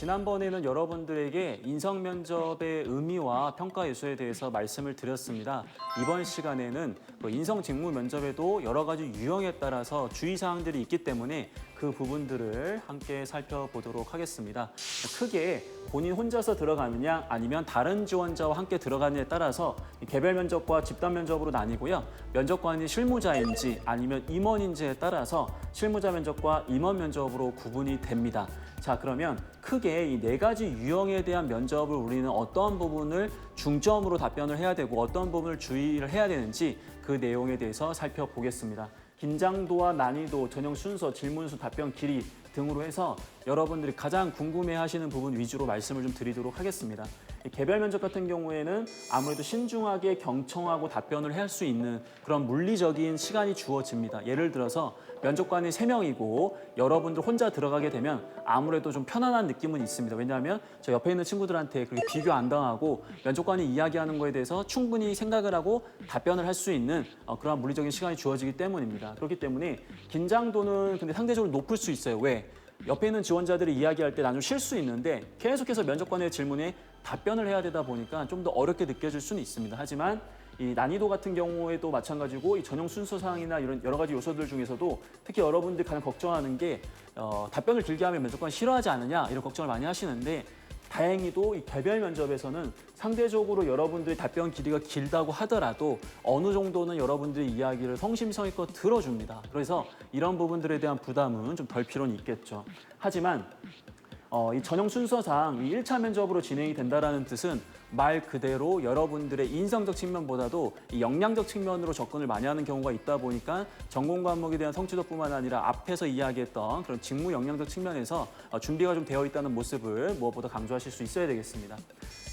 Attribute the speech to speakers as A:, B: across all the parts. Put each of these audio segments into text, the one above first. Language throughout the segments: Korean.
A: 지난번에는 여러분들에게 인성 면접의 의미와 평가 요소에 대해서 말씀을 드렸습니다. 이번 시간에는 인성 직무 면접에도 여러 가지 유형에 따라서 주의사항들이 있기 때문에 그 부분들을 함께 살펴보도록 하겠습니다. 크게 본인 혼자서 들어가느냐 아니면 다른 지원자와 함께 들어가느냐에 따라서 개별 면접과 집단 면접으로 나뉘고요. 면접관이 실무자인지 아니면 임원인지에 따라서 실무자 면접과 임원 면접으로 구분이 됩니다. 자, 그러면 크게 이 네 가지 유형에 대한 면접을 우리는 어떤 부분을 중점으로 답변을 해야 되고 어떤 부분을 주의를 해야 되는지 그 내용에 대해서 살펴보겠습니다. 긴장도와 난이도, 전형 순서, 질문수, 답변 길이 등으로 해서 여러분들이 가장 궁금해하시는 부분 위주로 말씀을 좀 드리도록 하겠습니다. 개별 면접 같은 경우에는 아무래도 신중하게 경청하고 답변을 할 수 있는 그런 물리적인 시간이 주어집니다. 예를 들어서 면접관이 3명이고 여러분들 혼자 들어가게 되면 아무래도 좀 편안한 느낌은 있습니다. 왜냐하면 저 옆에 있는 친구들한테 그렇게 비교 안 당하고 면접관이 이야기하는 거에 대해서 충분히 생각을 하고 답변을 할 수 있는 그런 물리적인 시간이 주어지기 때문입니다. 그렇기 때문에 긴장도는 근데 상대적으로 높을 수 있어요. 왜? 옆에 있는 지원자들이 이야기할 때 나는 쉴 수 있는데 계속해서 면접관의 질문에 답변을 해야 되다 보니까 좀 더 어렵게 느껴질 수는 있습니다. 하지만 이 난이도 같은 경우에도 마찬가지고 이 전형 순서 사항이나 이런 여러 가지 요소들 중에서도 특히 여러분들이 가장 걱정하는 게 답변을 길게 하면 면접관이 싫어하지 않느냐 이런 걱정을 많이 하시는데 다행히도 이 개별 면접에서는 상대적으로 여러분들의 답변 길이가 길다고 하더라도 어느 정도는 여러분들의 이야기를 성심성의껏 들어줍니다. 그래서 이런 부분들에 대한 부담은 좀 덜 필요는 있겠죠. 하지만 이 전형 순서상 이 1차 면접으로 진행이 된다는 뜻은 말 그대로 여러분들의 인성적 측면보다도 이 역량적 측면으로 접근을 많이 하는 경우가 있다 보니까 전공 과목에 대한 성취도뿐만 아니라 앞에서 이야기했던 그런 직무 역량적 측면에서 준비가 좀 되어 있다는 모습을 무엇보다 강조하실 수 있어야 되겠습니다.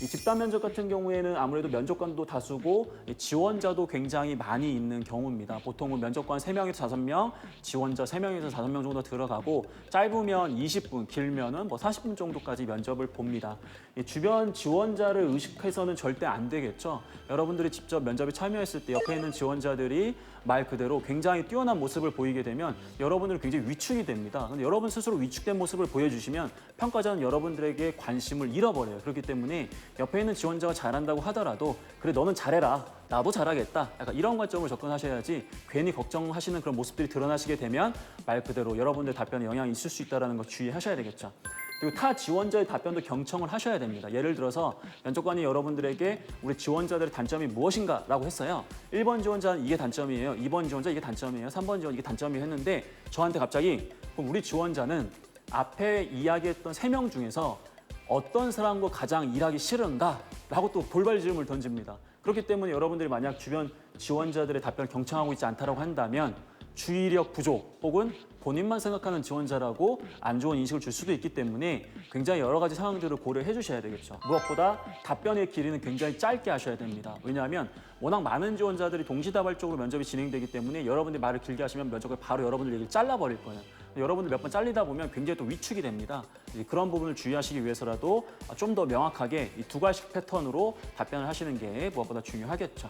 A: 이 집단 면접 같은 경우에는 아무래도 면접관도 다수고 지원자도 굉장히 많이 있는 경우입니다. 보통은 면접관 3명에서 5명, 지원자 3명에서 5명 정도 들어가고 짧으면 20분, 길면은 뭐 40분 정도까지 면접을 봅니다. 주변 지원자를 의식해서는 절대 안 되겠죠. 여러분들이 직접 면접에 참여했을 때 옆에 있는 지원자들이 말 그대로 굉장히 뛰어난 모습을 보이게 되면 여러분들은 굉장히 위축이 됩니다. 근데 여러분 스스로 위축된 모습을 보여주시면 평가자는 여러분들에게 관심을 잃어버려요. 그렇기 때문에 옆에 있는 지원자가 잘한다고 하더라도 그래 너는 잘해라. 나도 잘하겠다. 약간 이런 관점으로 접근하셔야지 괜히 걱정하시는 그런 모습들이 드러나시게 되면 말 그대로 여러분들 답변에 영향이 있을 수 있다는 거 주의하셔야 되겠죠. 그리고 타 지원자의 답변도 경청을 하셔야 됩니다. 예를 들어서 면접관이 여러분들에게 우리 지원자들의 단점이 무엇인가라고 했어요. 1번 지원자는 이게 단점이에요. 2번 지원자 이게 단점이에요. 3번 지원 이게 단점이에요 했는데 저한테 갑자기 그럼 우리 지원자는 앞에 이야기했던 3명 중에서 어떤 사람과 가장 일하기 싫은가? 라고 또 돌발 질문을 던집니다. 그렇기 때문에 여러분들이 만약 주변 지원자들의 답변을 경청하고 있지 않다고 한다면 주의력 부족 혹은 본인만 생각하는 지원자라고 안 좋은 인식을 줄 수도 있기 때문에 굉장히 여러 가지 상황들을 고려해 주셔야 되겠죠. 무엇보다 답변의 길이는 굉장히 짧게 하셔야 됩니다. 왜냐하면 워낙 많은 지원자들이 동시다발적으로 면접이 진행되기 때문에 여러분들이 말을 길게 하시면 면접을 바로 여러분들 얘기를 잘라버릴 거예요. 여러분들 몇 번 잘리다 보면 굉장히 또 위축이 됩니다. 그런 부분을 주의하시기 위해서라도 좀 더 명확하게 이 2가지 패턴으로 답변을 하시는 게 무엇보다 중요하겠죠.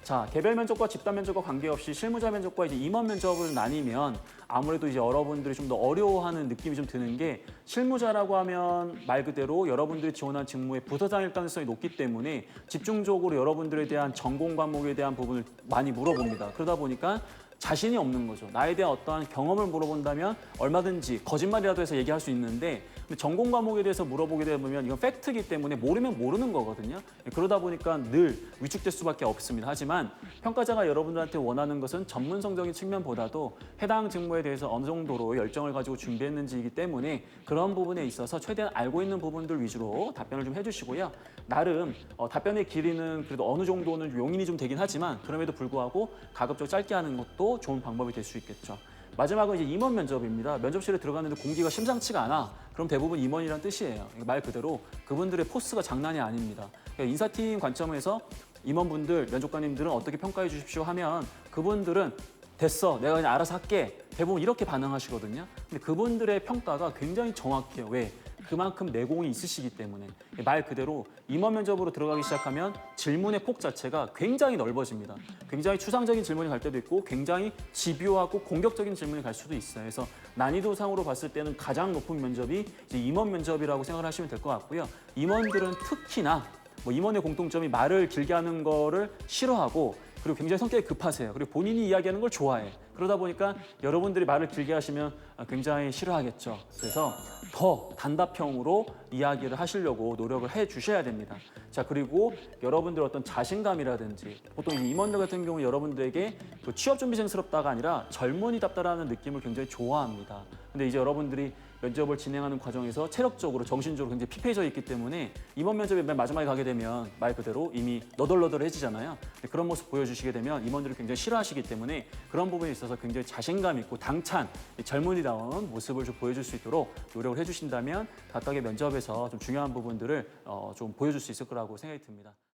A: 자, 개별 면접과 집단 면접과 관계없이 실무자 면접과 이제 임원 면접을 나뉘면 아무래도 이제 여러분들이 좀 더 어려워하는 느낌이 좀 드는 게 실무자라고 하면 말 그대로 여러분들이 지원한 직무의 부서장일 가능성이 높기 때문에 집중적으로 여러분들에 대한 전공 과목에 대한 부분을 많이 물어봅니다. 그러다 보니까 자신이 없는 거죠. 나에 대한 어떠한 경험을 물어본다면 얼마든지 거짓말이라도 해서 얘기할 수 있는데 전공 과목에 대해서 물어보게 되면 이건 팩트이기 때문에 모르면 모르는 거거든요. 그러다 보니까 늘 위축될 수밖에 없습니다. 하지만 평가자가 여러분들한테 원하는 것은 전문성적인 측면보다도 해당 직무에 대해서 어느 정도로 열정을 가지고 준비했는지이기 때문에 그런 부분에 있어서 최대한 알고 있는 부분들 위주로 답변을 좀 해주시고요. 나름 답변의 길이는 그래도 어느 정도는 용인이 좀 되긴 하지만 그럼에도 불구하고 가급적 짧게 하는 것도 좋은 방법이 될 수 있겠죠. 마지막은 이제 임원 면접입니다. 면접실에 들어갔는데 공기가 심상치가 않아. 그럼 대부분 임원이란 뜻이에요. 말 그대로 그분들의 포스가 장난이 아닙니다. 그러니까 인사팀 관점에서 임원분들, 면접관님들은 어떻게 평가해 주십시오 하면 그분들은 됐어, 내가 그냥 알아서 할게. 대부분 이렇게 반응하시거든요. 근데 그분들의 평가가 굉장히 정확해요. 왜? 그만큼 내공이 있으시기 때문에 말 그대로 임원 면접으로 들어가기 시작하면 질문의 폭 자체가 굉장히 넓어집니다. 굉장히 추상적인 질문이 갈 때도 있고 굉장히 집요하고 공격적인 질문이 갈 수도 있어요. 그래서 난이도상으로 봤을 때는 가장 높은 면접이 이제 임원 면접이라고 생각을 하시면 될 것 같고요. 임원들은 특히나 임원의 공통점이 말을 길게 하는 거를 싫어하고 그리고 굉장히 성격이 급하세요. 그리고 본인이 이야기하는 걸 좋아해. 그러다 보니까 여러분들이 말을 길게 하시면 굉장히 싫어하겠죠. 그래서 더 단답형으로 이야기를 하시려고 노력을 해 주셔야 됩니다. 자, 그리고 여러분들 어떤 자신감이라든지 보통 이 임원들 같은 경우 여러분들에게 그 취업준비생스럽다가 아니라 젊은이답다라는 느낌을 굉장히 좋아합니다. 근데 이제 여러분들이 면접을 진행하는 과정에서 체력적으로, 정신적으로 굉장히 피폐해져 있기 때문에 임원 면접에 맨 마지막에 가게 되면 말 그대로 이미 너덜너덜해지잖아요. 그런 모습 보여주시게 되면 임원들이 굉장히 싫어하시기 때문에 그런 부분에 있어서 굉장히 자신감 있고 당찬 젊은이다운 모습을 좀 보여줄 수 있도록 노력을 해주신다면 각각의 면접에서 좀 중요한 부분들을 좀 보여줄 수 있을 거라고 생각이 듭니다.